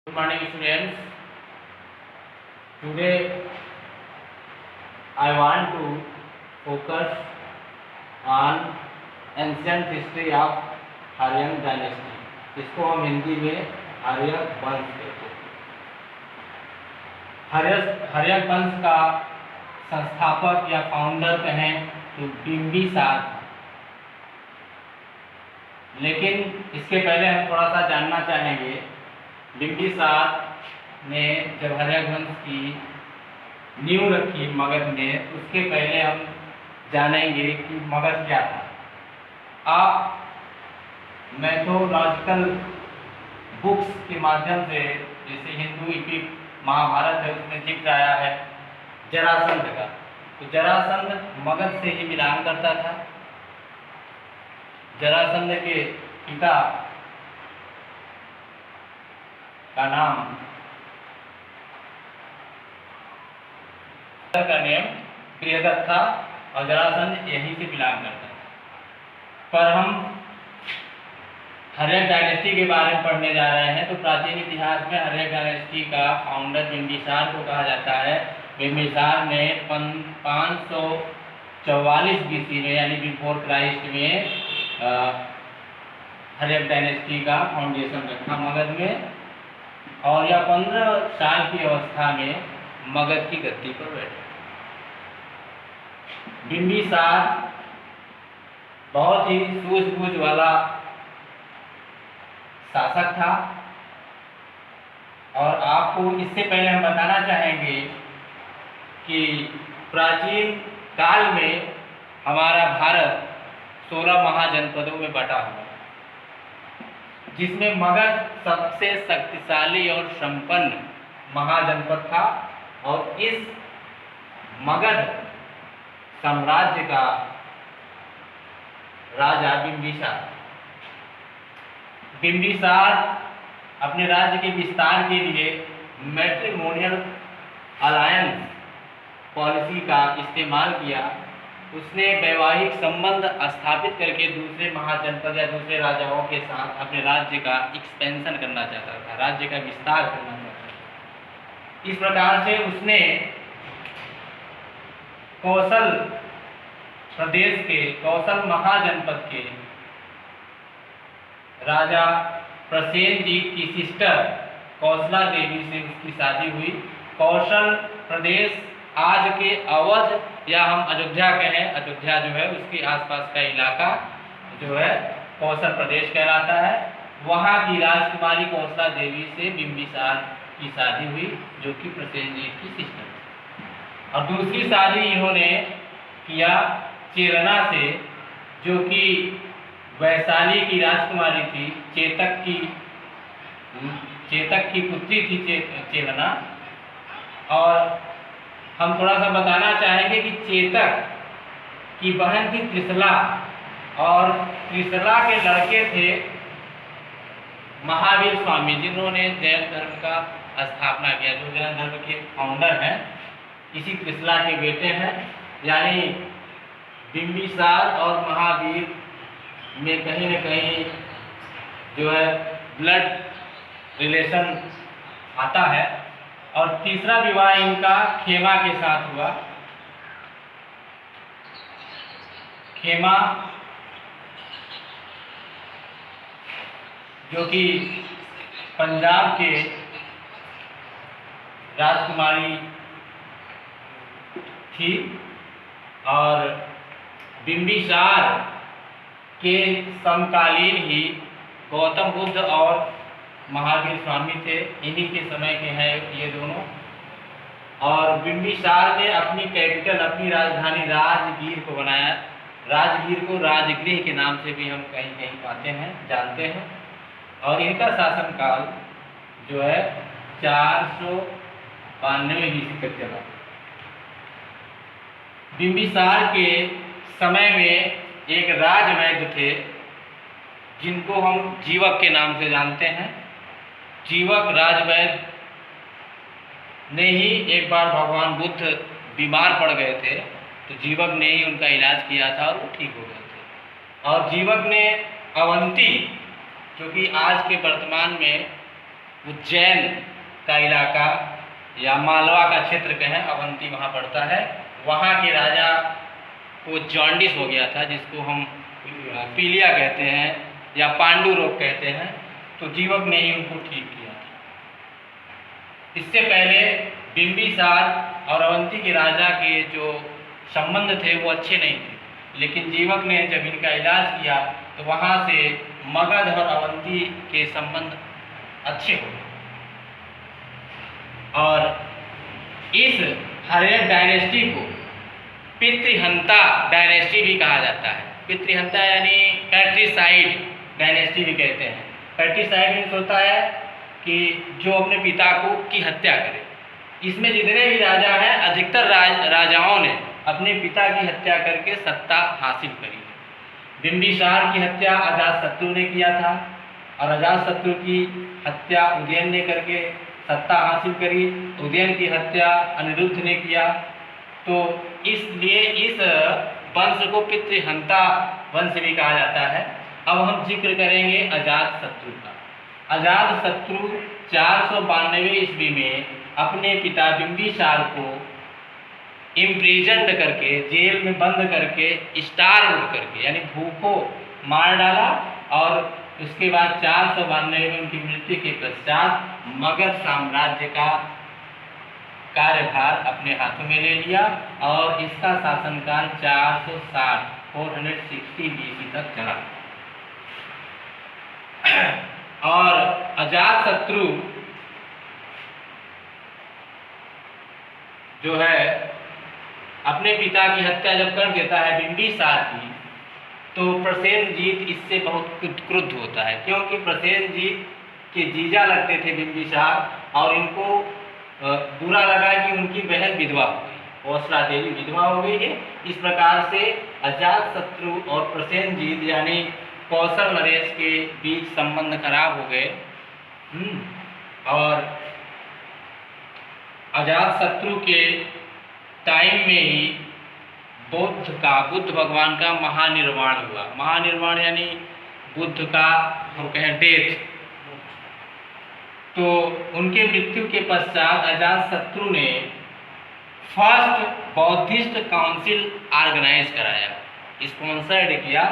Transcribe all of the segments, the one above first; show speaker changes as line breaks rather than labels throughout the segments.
Good morning, students. Today I want to focus on ancient history of Aryan dynasty. इसको हम हिंदी में आर्यक वंश कहते हैं। आर्यक वंश का संस्थापक या फाउंडर कहें तो बिंबिसार था। लेकिन इसके पहले हम थोड़ा सा जानना चाहेंगे बिंबिसार ने जब आर्यक वंश की नींव रखी मगध में, उसके पहले हम जानेंगे कि मगध क्या था। आप मैथोलॉजिकल बुक्स के माध्यम से, जैसे हिंदू इपिक महाभारत है, उसमें जिक्र आया है जरासंध का। तो जरासंध मगध से ही मिलान करता था। जरासंध के पिता का नाम बृहदत्त था और जरासंध यहीं से बिलोंग करता है। पर हम आर्यक डायनेस्टी के बारे में पढ़ने जा रहे हैं। तो प्राचीन इतिहास में आर्यक डायनेस्टी का फाउंडर बिंबिसार को कहा जाता है। बिंबिसार ने 544 BC में, यानी बिफोर क्राइस्ट में, आर्यक डायनेस्टी का फाउंडेशन रखा मगध में, और यह 15 साल की अवस्था में मगध की गद्दी पर बैठे। बिंबिसार बहुत ही सूझबूझ वाला शासक था। और आपको इससे पहले हम बताना चाहेंगे कि प्राचीन काल में हमारा भारत 16 महाजनपदों में बटा हुआ, जिसमें मगध सबसे शक्तिशाली और संपन्न महाजनपद था। और इस मगध साम्राज्य का राजा बिंबिसार अपने राज्य के विस्तार के लिए मैट्रिमोनियल अलायंस पॉलिसी का इस्तेमाल किया। उसने वैवाहिक संबंध स्थापित करके दूसरे महाजनपद या दूसरे राजाओं के साथ अपने राज्य का एक्सपेंशन करना चाहता था, राज्य का विस्तार करना चाहता था। इस प्रकार से उसने कौशल प्रदेश के, कौशल महाजनपद के राजा प्रसेनजीत की सिस्टर कौशला देवी से उसकी शादी हुई। कौशल प्रदेश आज के अवध, या हम अयोध्या कहें, अयोध्या जो है उसके आसपास का इलाका जो है कौशल प्रदेश कहलाता है। वहाँ की राजकुमारी कौशला देवी से बिंबिसार की शादी हुई, जो कि प्रसेनजीत की सिस्टर थी। और दूसरी शादी इन्होंने किया चेरना से, जो कि वैशाली की राजकुमारी थी, चेतक की पुत्री थी चेरना। और हम थोड़ा सा बताना चाहेंगे कि चेतक की बहन थी त्रिशला, और त्रिशला के लड़के थे महावीर स्वामी, जिन्होंने जैन धर्म का स्थापना किया, जो जैन धर्म के फाउंडर हैं, इसी त्रिशला के बेटे हैं। यानी बिंबिसार और महावीर में कहीं न कहीं जो है ब्लड रिलेशन आता है। और तीसरा विवाह इनका खेमा के साथ हुआ। खेमा जो कि पंजाब के राजकुमारी थी, और बिंबिसार के समकालीन ही गौतम बुद्ध और महावीर स्वामी थे। इन्हीं के समय के हैं ये दोनों। और बिंबिसार ने अपनी कैपिटल, अपनी राजधानी राजगीर को बनाया। राजगीर को राजगृह के नाम से भी हम कहीं कहीं पाते हैं, जानते हैं। और इनका शासनकाल जो है 492 ईस्वी तक चला। बिंबिसार के समय में एक राजवैद्य थे, जिनको हम जीवक के नाम से जानते हैं। जीवक राजवैद्य ने ही एक बार भगवान बुद्ध बीमार पड़ गए थे, तो जीवक ने ही उनका इलाज किया था और वो ठीक हो गए थे। और जीवक ने अवंती, जो कि आज के वर्तमान में उज्जैन का इलाका या मालवा का क्षेत्र कहें, अवंती वहाँ पड़ता है, वहाँ के राजा को जॉन्डिस हो गया था, जिसको हम पीलिया कहते हैं या पांडु रोग कहते हैं। तो जीवक ने ही उनको ठीक किया था। इससे पहले बिंबिसार और अवंती के राजा के जो संबंध थे वो अच्छे नहीं थे, लेकिन जीवक ने जब इनका इलाज किया तो वहाँ से मगध और अवंती के संबंध अच्छे हो गए। और इस हर्यक डायनेस्टी को पितृहंता डायनेस्टी भी कहा जाता है। पितृहंता यानी पैट्रिसाइड डायनेस्टी भी कहते हैं। पैट्रिसाइड मीन्स होता है कि जो अपने पिता को की हत्या करे। इसमें जितने भी राजा हैं, अधिकतर राजाओं ने अपने पिता की हत्या करके सत्ता हासिल करी है। बिंबिसार की हत्या अजातशत्रु ने किया था और अजातशत्रु की हत्या उदयन ने करके सत्ता हासिल करी। उदयन की हत्या अनिरुद्ध ने किया। तो इसलिए इस वंश को पितृहंता वंश भी कहा जाता है। अब हम जिक्र करेंगे अजातशत्रु का। अजातशत्रु 492 ईस्वी में अपने पिता बिंबिसार को इम्प्रिजन्ड करके, जेल में बंद करके, स्टार्व करके यानी भूखों मार डाला। और उसके बाद 492 में उनकी मृत्यु के पश्चात मगध साम्राज्य का कार्यभार अपने हाथों में ले लिया और इसका शासनकाल 460 BC तक चला। और अजातशत्रु जो है अपने पिता की हत्या जब कर देता है बिंबिसार की, तो प्रसेनजीत इससे बहुत क्रुद्ध होता है, क्योंकि प्रसेनजीत के जीजा लगते थे बिंबिसार और इनको बुरा लगा कि उनकी बहन विधवा हो गई, कौशला देवी विधवा हो गई है। इस प्रकार से अजातशत्रु और प्रसेनजीत यानी कौशल नरेश के बीच संबंध खराब हो गए। और अजातशत्रु के टाइम में ही बुद्ध भगवान का महानिर्वाण हुआ। महानिर्वाण यानी बुद्ध का हम कहें डेथ। तो उनके मृत्यु के पश्चात अजातशत्रु ने फर्स्ट बौद्धिस्ट काउंसिल ऑर्गेनाइज कराया, स्पॉन्सर्ड किया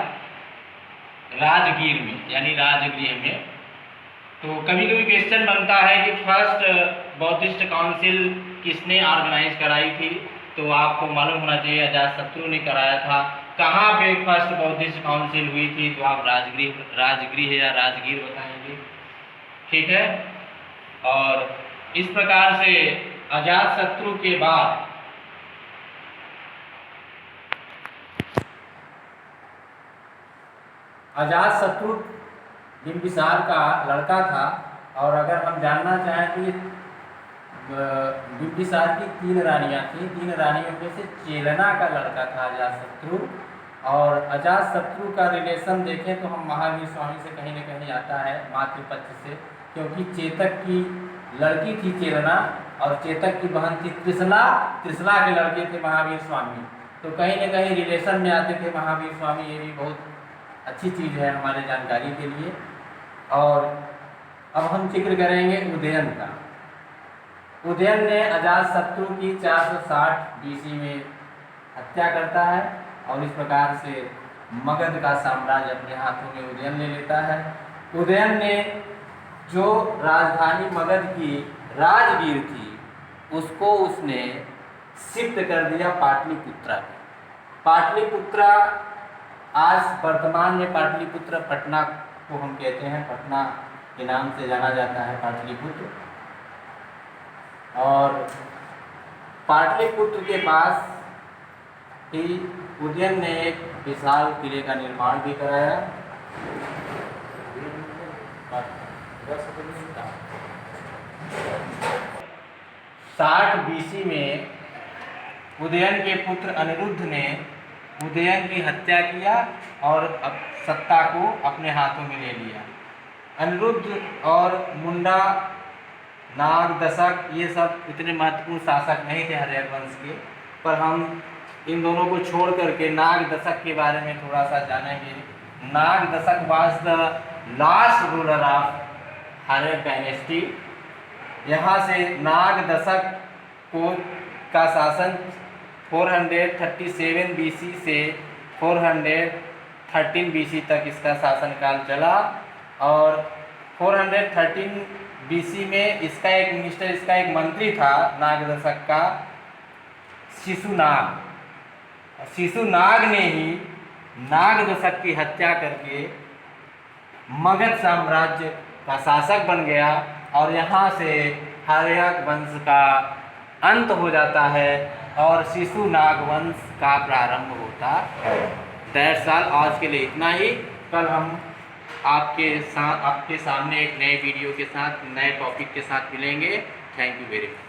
राजगीर में यानी राजगृह में। तो कभी कभी क्वेश्चन बनता है कि फर्स्ट बौद्धिस्ट काउंसिल किसने ऑर्गेनाइज कराई थी, तो आपको मालूम होना चाहिए अजातशत्रु ने कराया था। कहाँ पे फर्स्ट बौद्धिस्ट काउंसिल हुई थी, तो आप राजगृह या राजगीर बताएंगे, ठीक है। और इस प्रकार से अजातशत्रु के बाद अजातशत्रु बिंबिसार का लड़का था। और अगर हम जानना चाहें तो बिंबिसार की 3 रानियां थीं। 3 रानियों में से चेलना का लड़का था अजातशत्रु। और अजातशत्रु का रिलेशन देखें तो हम महावीर स्वामी से कहीं न कहीं आता है, मातृपक्ष से, क्योंकि चेतक की लड़की थी चेलना और चेतक की बहन थी त्रिशला। त्रिशला के लड़के थे महावीर स्वामी, तो कहीं न कहीं रिलेशन में आते थे महावीर स्वामी। ये भी बहुत अच्छी चीज़ है हमारे जानकारी के लिए। और अब हम जिक्र करेंगे उदयन का। उदयन ने अजातशत्रु की 460 BC में हत्या करता है और इस प्रकार से मगध का साम्राज्य अपने हाथों में उदयन ले लेता है। उदयन ने जो राजधानी मगध की राजगीर थी उसको उसने शिफ्ट कर दिया पाटलिपुत्रा में। पाटलिपुत्रा आज वर्तमान में पाटलिपुत्र पटना को हम कहते हैं, पटना के नाम से जाना जाता है पाटलिपुत्र। और पाटलिपुत्र के पास ही उदयन ने एक विशाल किले का निर्माण भी कराया। 60 BC में उदयन के पुत्र अनिरुद्ध ने उदयन की हत्या किया और सत्ता को अपने हाथों में ले लिया। अनिरुद्ध और मुंडा, नाग, दशक ये सब इतने महत्वपूर्ण शासक नहीं थे हर्यक वंश के, पर हम इन दोनों को छोड़ करके नाग दशक के बारे में थोड़ा सा जानेंगे। Nagadasaka was the last ruler of Haryanka dynasty. यहाँ से नाग दशक को का शासन 437 BC से 413 BC तक इसका शासनकाल चला। और 413 BC में इसका एक मिनिस्टर, इसका एक मंत्री था नाग दशक का, शिशुनाग। शिशुनाग ने ही नाग दशक की हत्या करके मगध साम्राज्य का शासक बन गया और यहाँ से हर्यक वंश का अंत हो जाता है और शिशुनाग वंश का प्रारंभ होता है। दैट्स ऑल, आज के लिए इतना ही। कल हम आपके सामने एक नए वीडियो के साथ, नए टॉपिक के साथ मिलेंगे। Thank you very much.